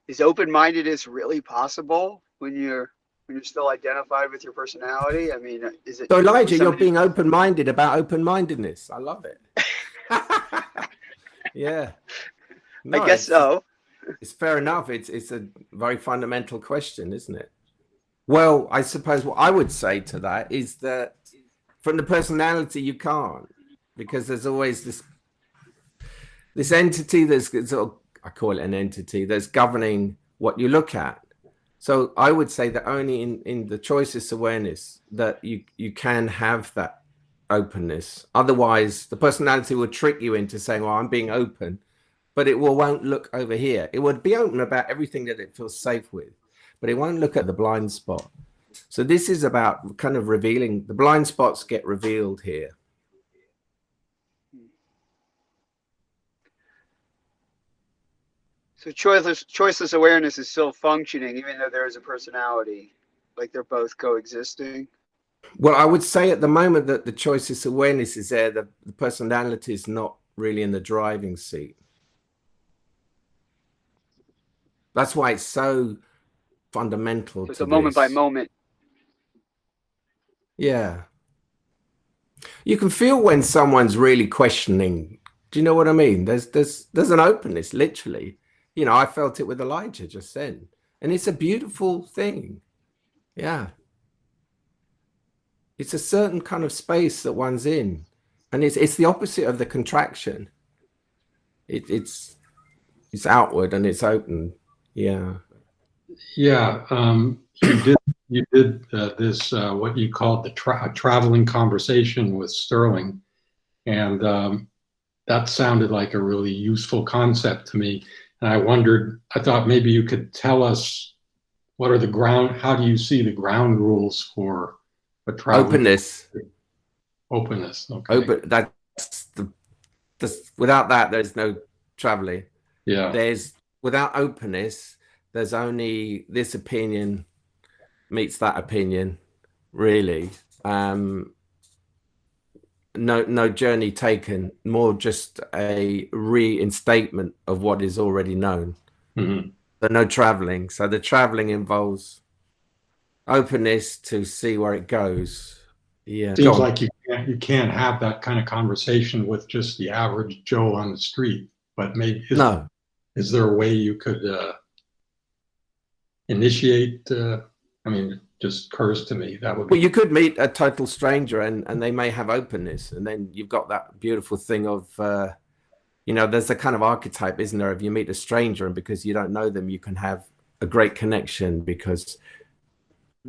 Is open-mindedness really possible when you're still identified with your personality? I mean, is it So for Elijah, you're somebody? being open-minded about open-mindedness. I love it. Yeah. I No, guess so. it's fair enough. It's a very fundamental question, isn't it? Well, I suppose what I would say to that is that from the personality you can't, because there's always this entity that's sort of, I call it an entity that's governing what you look at. So I would say that only in the choiceless awareness that you can have that openness. Otherwise, the personality will trick you into saying, well, I'm being open, but it won't look over here. It would be open about everything that it feels safe with, but it won't look at the blind spot. So this is about kind of revealing, the blind spots get revealed here. So choiceless awareness is still functioning, even though there is a personality, like they're both coexisting. Well, I would say at the moment that the choiceless awareness is there, the personality is not really in the driving seat. That's why it's so fundamental So it's to a moment by this. moment. Yeah. You can feel when someone's really questioning. Do you know what I mean? There's an openness, literally. You know, I felt it with Elijah just then. And it's a beautiful thing. Yeah. It's a certain kind of space that one's in. And it's the opposite of the contraction. It's outward and it's open. Yeah. Yeah, you did this what you called the traveling conversation with Sterling, and that sounded like a really useful concept to me. And I thought maybe you could tell us what are how do you see the ground rules for a traveling Openness. Openness. Okay. That's without that, there's no traveling. Yeah. Without openness, there's only this opinion meets that opinion, really. No journey taken, more just a reinstatement of what is already known. Mm-hmm. But no traveling. So the traveling involves openness to see where it goes. Yeah. Seems like you can't have that kind of conversation with just the average Joe on the street. But maybe is there a way you could initiate? I mean, it just occurs to me that would be. Well, you could meet a total stranger and they may have openness, and then you've got that beautiful thing of you know, there's a kind of archetype, isn't there, if you meet a stranger and because you don't know them, you can have a great connection because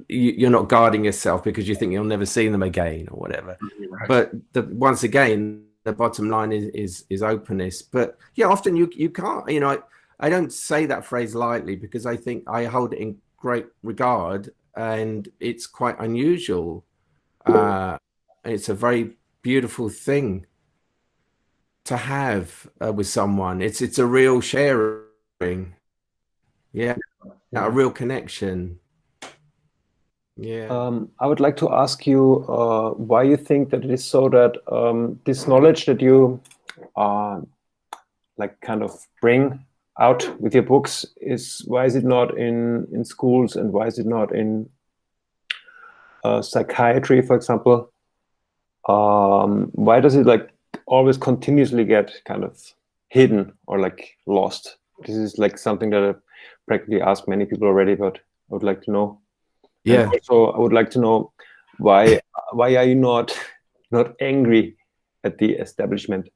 you're not guarding yourself because you think you'll never see them again or whatever. Right. But once again, the bottom line is openness. But yeah, often you can't, you know, I don't say that phrase lightly because I think I hold it in great regard and it's quite unusual. It's a very beautiful thing to have with someone. It's a real sharing. Yeah. A real connection. Yeah. I would like to ask you why you think that it is so that this knowledge that you like kind of bring out with your books why is it not in schools, and why is it not in psychiatry, for example? Why does it like always continuously get kind of hidden or like lost? This is like something that I've practically asked many people already, but I would like to know. Yeah. And also, I would like to know why are you not angry at the establishment?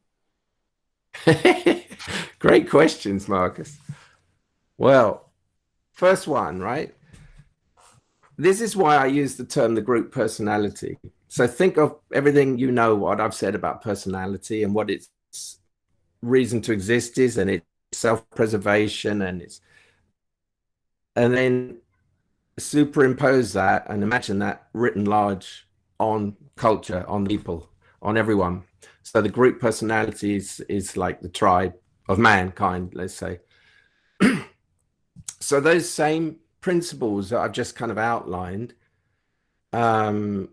Great questions, Marcus. Well, first one, right? This is why I use the term the group personality. So think of everything you know what I've said about personality and what its reason to exist is, and its self-preservation, and then superimpose that and imagine that written large on culture, on people, on everyone. So the group personality is like the tribe of mankind, let's say. So those same principles that I've just kind of outlined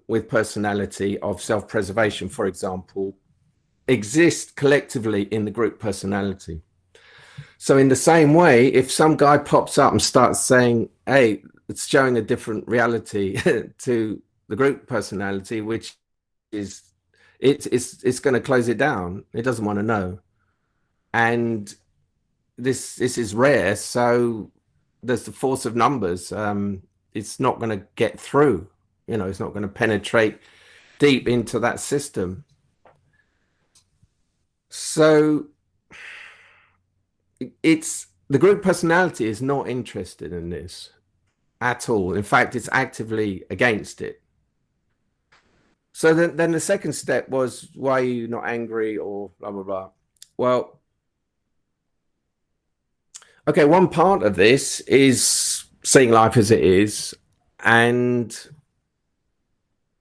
with personality of self-preservation, for example, exist collectively in the group personality. So in the same way, if some guy pops up and starts saying, hey, it's showing a different reality to the group personality, which is it's going to close it down. It doesn't want to know. And this is rare, so there's the force of numbers. It's not going to get through, you know, it's not going to penetrate deep into that system. So it's the group personality is not interested in this at all. In fact, it's actively against it. So then the second step was, why are you not angry or blah blah blah? Well, okay, one part of this is seeing life as it is, and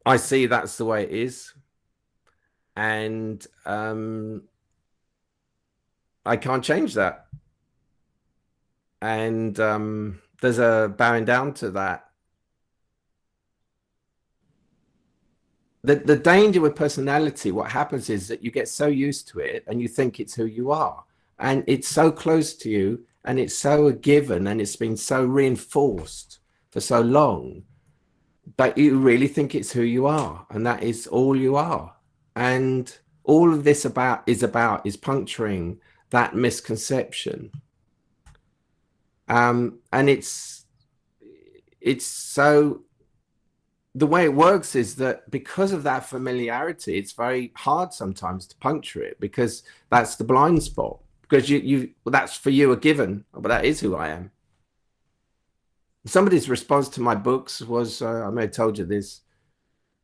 I see that's the way it is, and I can't change that, and there's a bowing down to that. The danger with personality, what happens is that you get so used to it and you think it's who you are, and it's so close to you, and it's so a given, and it's been so reinforced for so long that you really think it's who you are, and that is all you are. And all of this is puncturing that misconception. And it's so, the way it works is that because of that familiarity, it's very hard sometimes to puncture it, because that's the blind spot, because that's for you a given, but that is who I am. Somebody's response to my books was, I may have told you this,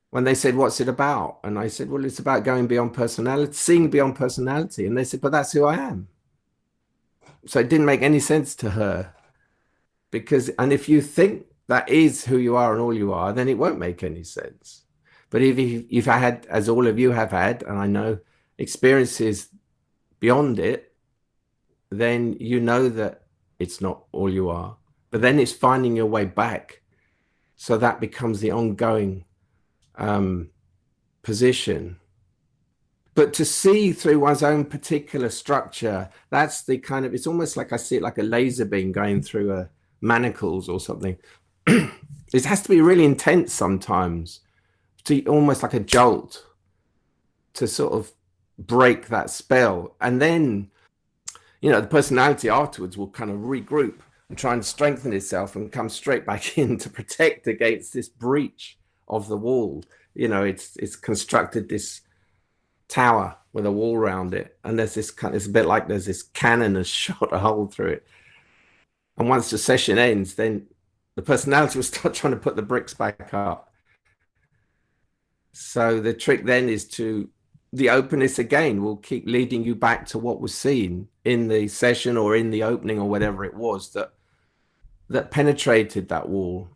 when they said, what's it about? And I said, well, it's about going beyond personality, seeing beyond personality. And they said, but that's who I am. So it didn't make any sense to her, because, and if you think that is who you are and all you are, then it won't make any sense. But if you've had, as all of you have had, and I know, experiences beyond it, then you know that it's not all you are. But then it's finding your way back. So that becomes the ongoing position. But to see through one's own particular structure, that's the kind of, it's almost like I see it like a laser beam going through manacles or something. It has to be really intense sometimes, to almost like a jolt, to sort of break that spell. And then, you know, the personality afterwards will kind of regroup and try and strengthen itself and come straight back in to protect against this breach of the wall. You know, it's constructed this tower with a wall around it, and there's this kind of, it's a bit like there's this cannon has shot a hole through it. And once the session ends, then the personality will start trying to put the bricks back up. So the trick then is to, the openness again will keep leading you back to what was seen in the session or in the opening or whatever it was that penetrated that wall.